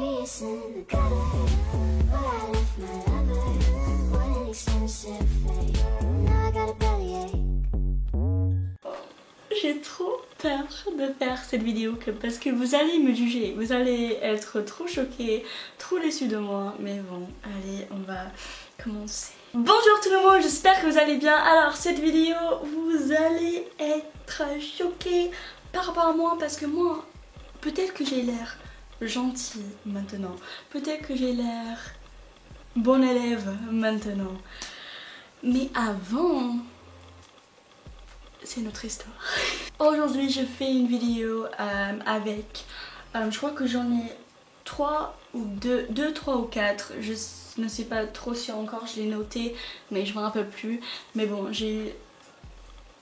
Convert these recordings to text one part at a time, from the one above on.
Maybe it's in the gutter, but I left my lover. What an expensive fate. Now I got a bellyache. J'ai trop peur de faire cette vidéo parce que vous allez me juger, vous allez être trop choqués, trop déçus de moi. Mais bon, allez, on va commencer. Bonjour tout le monde, j'espère que vous allez bien. Alors cette vidéo, vous allez être choqués par rapport à moi parce que moi, peut-être que j'ai l'air gentille maintenant, peut-être que j'ai l'air bon élève maintenant, mais avant... c'est notre histoire. Aujourd'hui je fais une vidéo avec, je crois que j'en ai 3 ou 2, 3 ou 4, je ne sais pas trop si encore, je l'ai noté mais je me rappelle plus. Mais bon, j'ai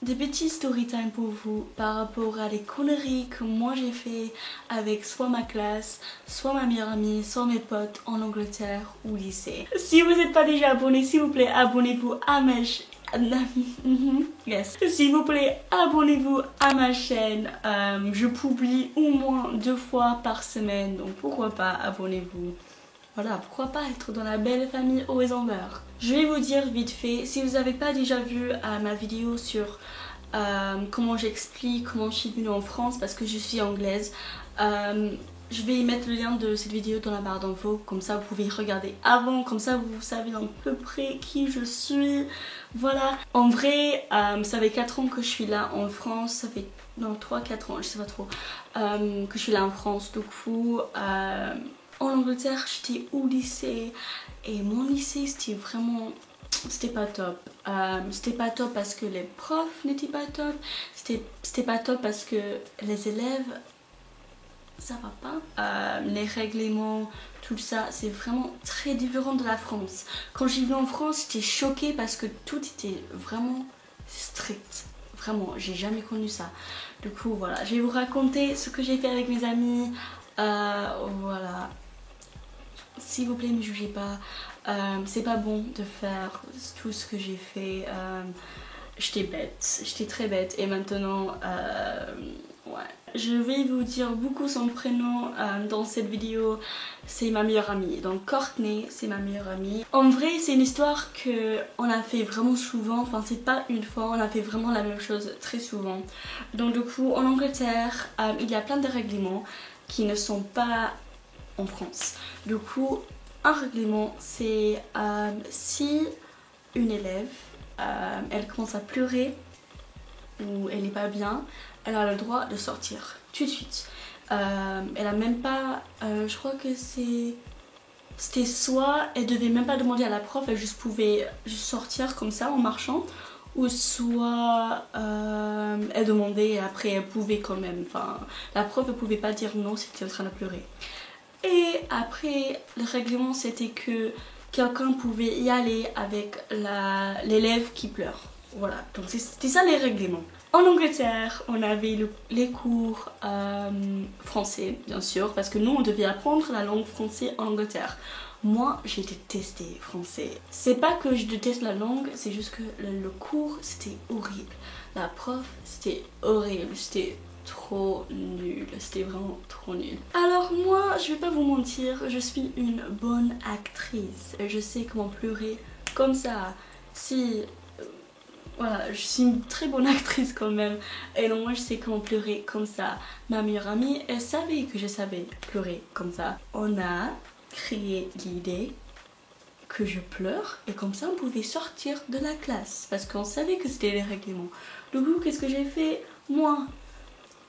des petits story time pour vous par rapport à des conneries que moi j'ai fait avec soit ma classe, soit ma meilleure amie, soit mes potes en Angleterre ou au lycée. Si vous n'êtes pas déjà abonné, s'il vous plaît abonnez-vous à ma chaîne. Yes. S'il vous plaît, abonnez-vous à ma chaîne. Je publie au moins 2 fois par semaine, donc pourquoi pas, abonnez-vous. Voilà, pourquoi pas être dans la belle famille Hohenzollern. Je vais vous dire vite fait, si vous n'avez pas déjà vu ma vidéo sur comment j'explique comment je suis venue en France parce que je suis anglaise, je vais y mettre le lien de cette vidéo dans la barre d'infos, comme ça vous pouvez regarder avant, comme ça vous savez à peu près qui je suis. Voilà, en vrai ça fait 4 ans que je suis là en France, ça fait non 3-4 ans, je sais pas trop, que je suis là en France. Du coup en Angleterre j'étais au lycée et mon lycée c'était vraiment... c'était pas top. C'était pas top parce que les profs n'étaient pas top, c'était pas top parce que les élèves... ça va pas. Les règlements, tout ça, c'est vraiment très différent de la France. Quand j'y vais en France, j'étais choquée parce que tout était vraiment strict. Vraiment, j'ai jamais connu ça. Du coup, voilà, je vais vous raconter ce que j'ai fait avec mes amis. Voilà. S'il vous plaît, ne jugez pas. C'est pas bon de faire tout ce que j'ai fait. J'étais bête, j'étais très bête. Et maintenant, ouais. Je vais vous dire beaucoup son prénom dans cette vidéo. C'est ma meilleure amie. Donc Courtney, c'est ma meilleure amie. En vrai, c'est une histoire qu'on a fait vraiment souvent. Enfin, c'est pas une fois, on a fait vraiment la même chose très souvent. Donc du coup, en Angleterre, il y a plein de règlements qui ne sont pas en France. Du coup, un règlement, c'est si une élève, elle commence à pleurer ou elle n'est pas bien, elle a le droit de sortir tout de suite. Elle a même pas, je crois que c'était soit elle devait même pas demander à la prof, elle pouvait juste sortir comme ça en marchant, ou soit elle demandait et après elle pouvait quand même. Enfin, la prof ne pouvait pas dire non si elle était en train de pleurer. Et après le règlement c'était que quelqu'un pouvait y aller avec l'élève qui pleure. Voilà, donc c'était ça les règlements. En Angleterre, on avait les cours français, bien sûr, parce que nous, on devait apprendre la langue française en Angleterre. Moi, j'ai détesté français. C'est pas que je déteste la langue, c'est juste que le cours, c'était horrible. La prof, c'était horrible, c'était trop nul, c'était vraiment trop nul. Alors moi, je vais pas vous mentir, je suis une bonne actrice. Je sais comment pleurer comme ça. Si... voilà, je suis une très bonne actrice quand même. Et donc moi je sais comment pleurer comme ça. Ma meilleure amie, elle savait que je savais pleurer comme ça. On a créé l'idée que je pleure et comme ça on pouvait sortir de la classe. Parce qu'on savait que c'était les règlements. Du coup, qu'est-ce que j'ai fait? Moi,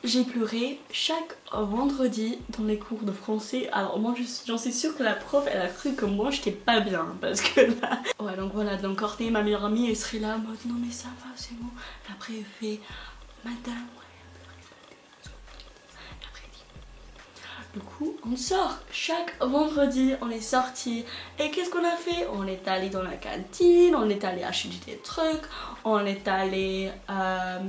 j'ai pleuré chaque vendredi dans les cours de français. Alors moi j'en suis sûre que la prof elle a cru que moi j'étais pas bien parce que là... ouais, donc voilà, donc Courtney, ma meilleure amie, elle serait là en mode non mais ça va, c'est bon. Et après elle fait madame, du coup, on sort. Chaque vendredi, on est sorti. Et qu'est-ce qu'on a fait? On est allé dans la cantine, on est allé acheter des trucs, on est allé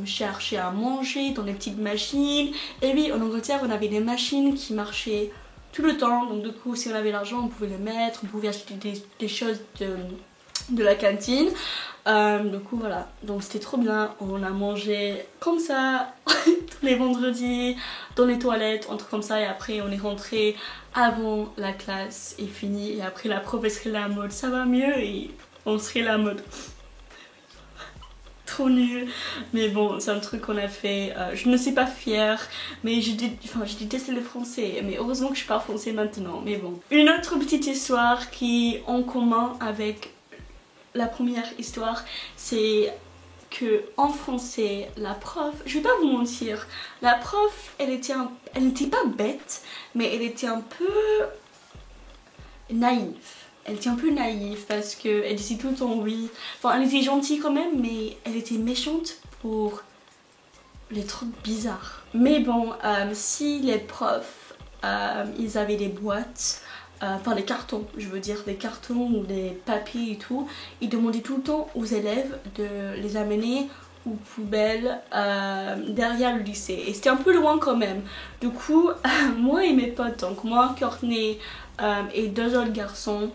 chercher à manger dans les petites machines. Et oui, en Angleterre, on avait des machines qui marchaient tout le temps. Donc du coup, si on avait l'argent, on pouvait le mettre, on pouvait acheter des choses de la cantine. Du coup, voilà. Donc c'était trop bien. On a mangé comme ça. tous les vendredis dans les toilettes, un truc comme ça, et après on est rentré avant la classe est finie, et après la prof serait là en mode ça va mieux, et on serait là en mode trop nul. Mais bon, c'est un truc qu'on a fait. Je ne suis pas fière, mais je déteste le français. Mais heureusement que je parle français maintenant. Mais bon. Une autre petite histoire qui est en commun avec la première histoire, c'est que en français, la prof, je vais pas vous mentir, la prof, elle n'était pas bête, mais elle était un peu naïve. Elle était un peu naïve parce qu'elle disait tout le temps oui. Enfin, elle était gentille quand même, mais elle était méchante pour les trucs bizarres. Mais bon, si les profs, ils avaient des boîtes, enfin des cartons, je veux dire des cartons ou des papiers et tout, ils demandaient tout le temps aux élèves de les amener aux poubelles derrière le lycée. Et c'était un peu loin quand même. Du coup, moi et mes potes, donc moi, Courtney et deux autres garçons,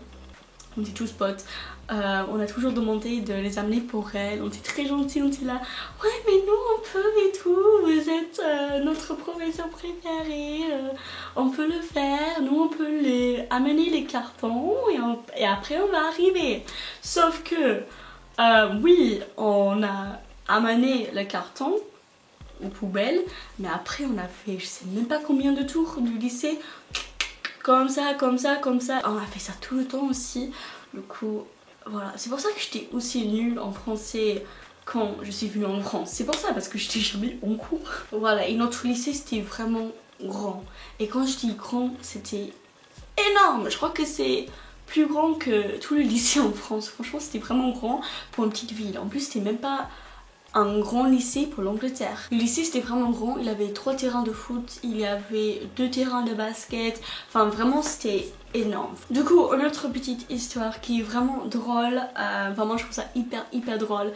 on était tous potes, on a toujours demandé de les amener pour elle. On était très gentils, on était là, ouais mais nous on peut et tout, vous êtes notre professeur préféré, on peut le faire, nous on peut amener les cartons et après on va arriver. Sauf que oui, on a amené le carton aux poubelles, mais après on a fait je sais même pas combien de tours du lycée, comme ça, comme ça, comme ça. On a fait ça tout le temps aussi. Du coup, voilà. C'est pour ça que j'étais aussi nulle en français quand je suis venue en France. C'est pour ça, parce que j'étais jamais en cours. Voilà, et notre lycée, c'était vraiment grand. Et quand je dis grand, c'était énorme. Je crois que c'est plus grand que tout le lycée en France. Franchement, c'était vraiment grand pour une petite ville. En plus, c'était même pas un grand lycée pour l'Angleterre. Le lycée c'était vraiment grand, il avait 3 terrains de foot, il y avait 2 terrains de basket, enfin vraiment c'était énorme. Du coup, une autre petite histoire qui est vraiment drôle, vraiment je trouve ça hyper drôle,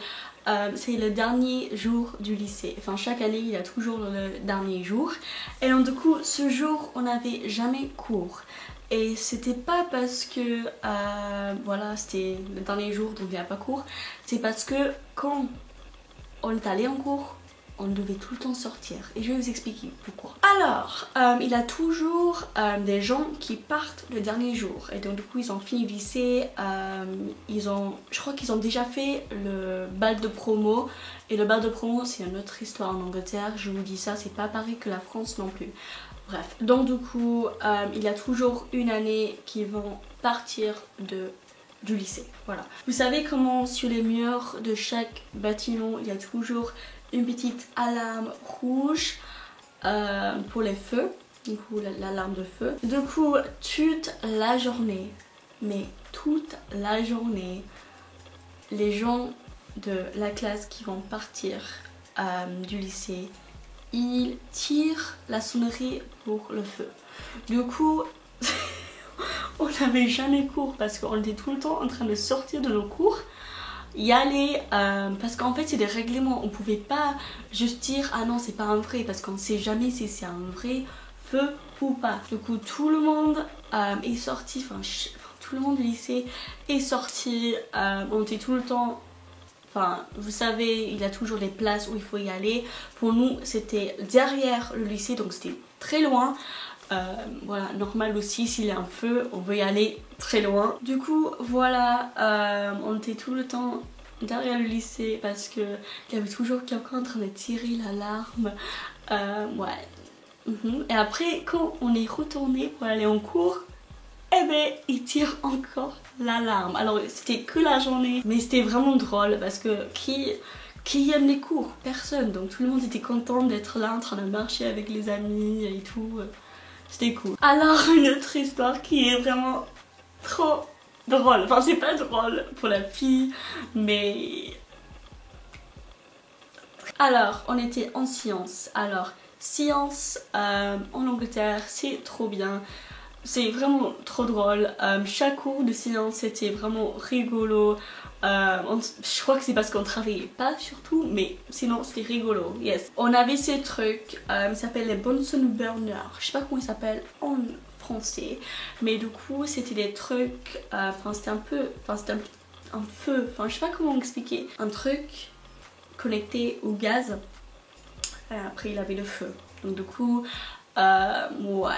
c'est le dernier jour du lycée. Enfin chaque année il y a toujours le dernier jour, et donc du coup ce jour on n'avait jamais cours. Et c'était pas parce que voilà c'était le dernier jour donc il n'y a pas cours, c'est parce que quand on est allé en cours, on devait tout le temps sortir. Et je vais vous expliquer pourquoi. Alors, il y a toujours des gens qui partent le dernier jour. Et donc du coup, ils ont fini le lycée. Je crois qu'ils ont déjà fait le bal de promo. Et le bal de promo, c'est une autre histoire en Angleterre. Je vous dis ça, c'est pas pareil que la France non plus. Bref, donc du coup, il y a toujours une année qui vont partir du lycée, voilà. Vous savez comment sur les murs de chaque bâtiment il y a toujours une petite alarme rouge pour les feux, du coup l'alarme de feu. Du coup toute la journée, mais toute la journée, les gens de la classe qui vont partir du lycée, ils tirent la sonnerie pour le feu. Du coup on n'avait jamais cours parce qu'on était tout le temps en train de sortir de nos cours, y aller, parce qu'en fait c'est des règlements, on pouvait pas juste dire ah non c'est pas un vrai, parce qu'on sait jamais si c'est un vrai feu ou pas. Du coup tout le monde est sorti, enfin tout le monde du lycée est sorti, on était tout le temps, enfin vous savez il y a toujours des places où il faut y aller. Pour nous c'était derrière le lycée donc c'était très loin. Voilà, normal aussi s'il y a un feu on veut y aller très loin. Du coup voilà, on était tout le temps derrière le lycée parce que il y avait toujours quelqu'un en train de tirer l'alarme. Ouais. Et après quand on est retourné pour aller en cours, eh ben il tire encore l'alarme. Alors c'était que la journée, mais c'était vraiment drôle parce que qui aime les cours? Personne. Donc tout le monde était content d'être là en train de marcher avec les amis et tout. C'était cool. Alors une autre histoire qui est vraiment trop drôle. Enfin c'est pas drôle pour la fille, mais... Alors on était en sciences. Alors sciences en Angleterre c'est trop bien. C'est vraiment trop drôle. Chaque cours de sciences c'était vraiment rigolo. Je crois que c'est parce qu'on travaillait pas surtout, mais sinon c'était rigolo, yes. On avait ces trucs, ça s'appelle les Bunsen burners, je sais pas comment ils s'appellent en français, mais du coup c'était des trucs, enfin c'était un peu, enfin c'était un feu, enfin je sais pas comment expliquer, un truc connecté au gaz. et après il avait le feu. Donc du coup, ouais.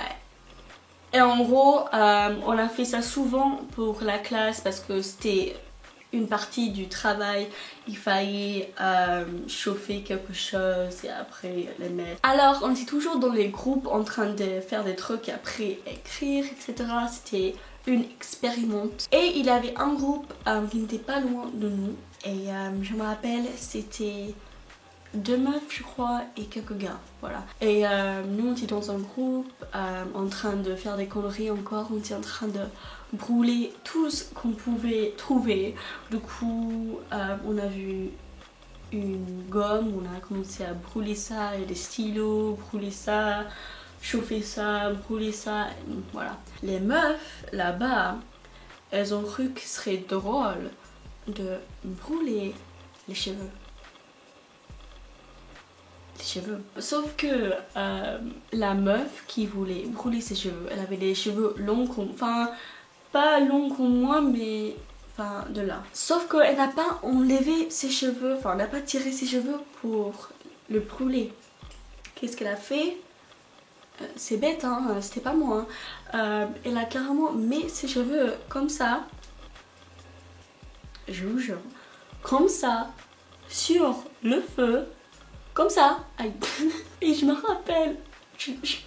Et en gros, on a fait ça souvent pour la classe parce que c'était une partie du travail. Il fallait chauffer quelque chose et après les mettre. Alors on était toujours dans les groupes en train de faire des trucs et après écrire, etc. C'était une expérimente. Et il avait un groupe qui n'était pas loin de nous. Et je me rappelle, c'était 2 meufs je crois et quelques gars, voilà. Et nous on était dans un groupe en train de faire des conneries encore, on était en train de brûler tout ce qu'on pouvait trouver. Du coup on a vu une gomme, on a commencé à brûler ça, et des stylos, brûler ça, chauffer ça, brûler ça, voilà. Les meufs là-bas, elles ont cru que ce serait drôle de brûler les cheveux. Sauf que la meuf qui voulait brûler ses cheveux, elle avait des cheveux longs comme... Enfin, pas longs comme moi, mais... Enfin, de là. Sauf qu'elle n'a pas enlevé ses cheveux, enfin, elle n'a pas tiré ses cheveux pour le brûler. Qu'est-ce qu'elle a fait? C'est bête, hein, c'était pas moi. Hein. Elle a carrément mis ses cheveux comme ça. Je vous jure. Comme ça, sur le feu. Comme ça, aïe. Et je me rappelle,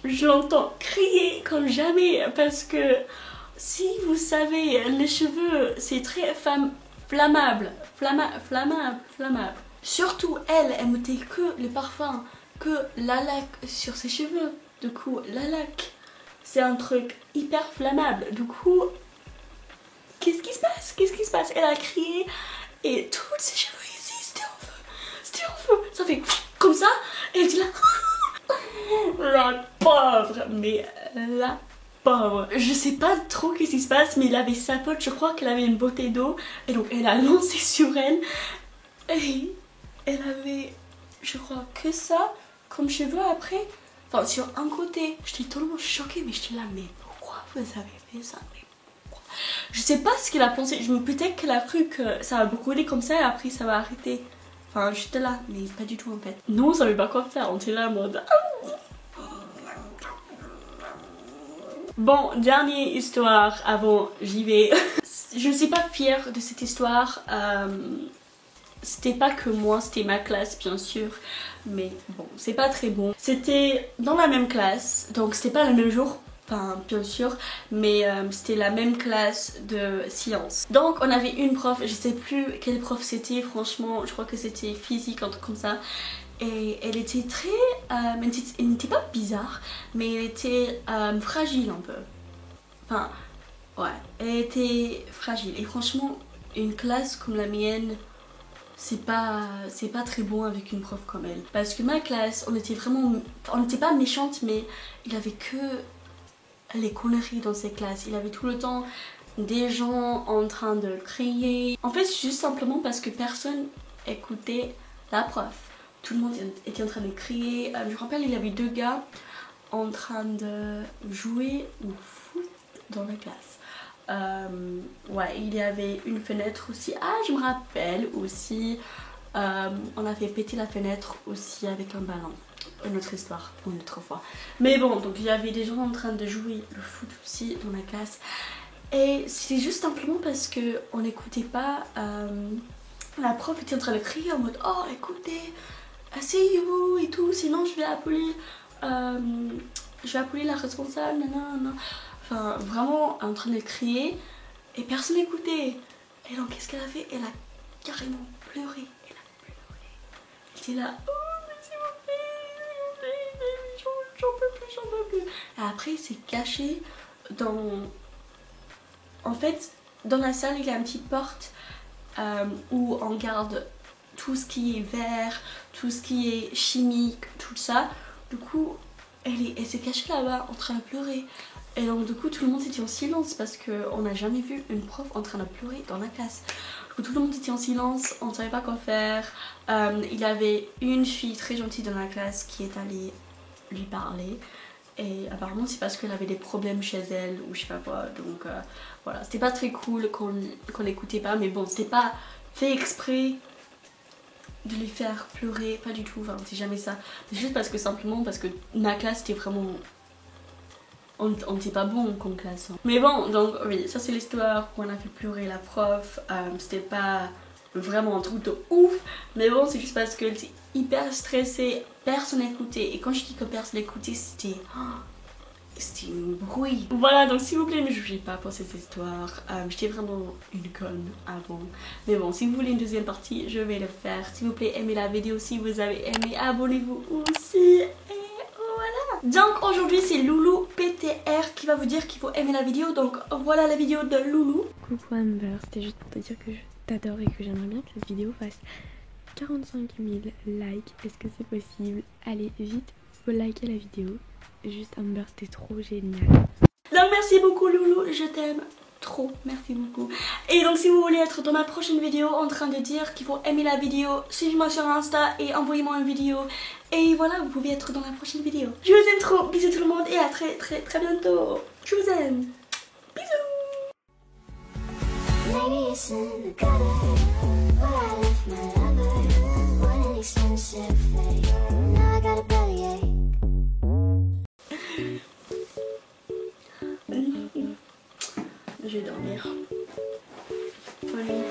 je l'entends crier comme jamais parce que si vous savez, les cheveux c'est très flammable, flammable. Surtout elle mettait que le parfum, que la laque sur ses cheveux. Du coup, la laque, c'est un truc hyper flammable. Du coup, qu'est-ce qui se passe? Qu'est-ce qui se passe? Elle a crié et tous ses cheveux ici, c'était en feu. C'était en feu. Ça fait comme ça et elle dit là. La pauvre, mais la pauvre. Je sais pas trop qu'est-ce qui se passe, mais il avait sa pote, je crois qu'elle avait une bouteille d'eau et donc elle a lancé sur elle et elle avait, je crois, que ça comme cheveux après. Enfin, sur un côté, j'étais totalement choquée, mais j'étais là, mais pourquoi vous avez fait ça? Mais pourquoi? Je sais pas ce qu'elle a pensé, peut-être qu'elle a cru que ça va brûler comme ça et après ça va arrêter. Enfin, j'étais là, mais pas du tout en fait. Nous, on savait pas quoi faire, on était là en mode... Bon, dernière histoire avant j'y vais. Je ne suis pas fière de cette histoire. C'était pas que moi, c'était ma classe bien sûr. Mais bon, c'est pas très bon. C'était dans la même classe, donc c'était pas le même jour. Enfin, bien sûr, mais c'était la même classe de sciences. Donc on avait une prof, je sais plus quelle prof c'était, franchement, je crois que c'était physique, un truc comme ça. Et elle était très... elle n'était pas bizarre, mais elle était fragile un peu. Enfin, ouais, elle était fragile. Et franchement, une classe comme la mienne, c'est pas très bon avec une prof comme elle. Parce que ma classe, on était vraiment... On n'était pas méchante, mais il avait que les conneries dans ses classes. Il avait tout le temps des gens en train de crier. En fait, juste simplement parce que personne écoutait la prof. Tout le monde était en train de crier. Je me rappelle, il y avait 2 gars en train de jouer au foot dans la classe. Ouais, il y avait une fenêtre aussi. Ah, je me rappelle aussi. On a fait péter la fenêtre aussi avec un ballon. Une autre histoire, une autre fois. Mais bon, donc il y avait des gens en train de jouer le foot aussi dans la classe. Et c'est juste simplement parce que on n'écoutait pas. La prof était en train de crier en mode oh écoutez, asseyez-vous et tout, sinon je vais appeler la responsable, nanana. Enfin vraiment en train de crier et personne n'écoutait. Et donc qu'est-ce qu'elle a fait? Elle a carrément pleuré. Elle a pleuré. Elle était là, oh mais s'il vous plaît, j'en peux plus. Et après il s'est caché dans... En fait, dans la salle il y a une petite porte où on garde tout ce qui est verre, tout ce qui est chimique, tout ça. Du coup, elle s'est cachée là-bas en train de pleurer. Et donc du coup, tout le monde était en silence parce qu'on n'a jamais vu une prof en train de pleurer dans la classe. Du coup, tout le monde était en silence, on ne savait pas quoi faire. Il y avait une fille très gentille dans la classe qui est allée lui parler. Et apparemment c'est parce qu'elle avait des problèmes chez elle ou je sais pas quoi. Donc voilà, c'était pas très cool qu'on l'écoutait pas. Mais bon, c'était pas fait exprès de les faire pleurer, pas du tout, enfin c'est jamais ça. C'est juste parce que simplement parce que ma classe c'était vraiment... On n'était pas bon comme classe. Hein. Mais bon, donc oui, ça c'est l'histoire où on a fait pleurer la prof. C'était pas vraiment un truc de ouf, mais bon, c'est juste parce qu'elle était hyper stressée, personne n'écoutait. Et quand je dis que personne n'écoutait, c'était un bruit. Voilà, donc s'il vous plaît, ne jugez pas pour cette histoire. J'étais vraiment une conne avant. Mais bon, si vous voulez une deuxième partie, je vais le faire. S'il vous plaît, aimez la vidéo si vous avez aimé, abonnez-vous aussi. Donc aujourd'hui c'est Loulou PTR qui va vous dire qu'il faut aimer la vidéo. Donc voilà la vidéo de Loulou. Coucou Amber, c'était juste pour te dire que je t'adore et que j'aimerais bien que cette vidéo fasse 45 000 likes. Est-ce que c'est possible? Allez vite, faut liker la vidéo. Juste Amber, c'était trop génial. Donc merci beaucoup Loulou, je t'aime trop, merci beaucoup. Et donc si vous voulez être dans ma prochaine vidéo en train de dire qu'il faut aimer la vidéo, suivez-moi sur Insta et envoyez-moi une vidéo. Et voilà, vous pouvez être dans la prochaine vidéo. Je vous aime trop, bisous tout le monde et à très bientôt. Je vous aime. Bisous. Maybe it's in the gutter where I left my lover. What an expensive fate. Now I got a bellyache. Je vais dormir. Bonne nuit.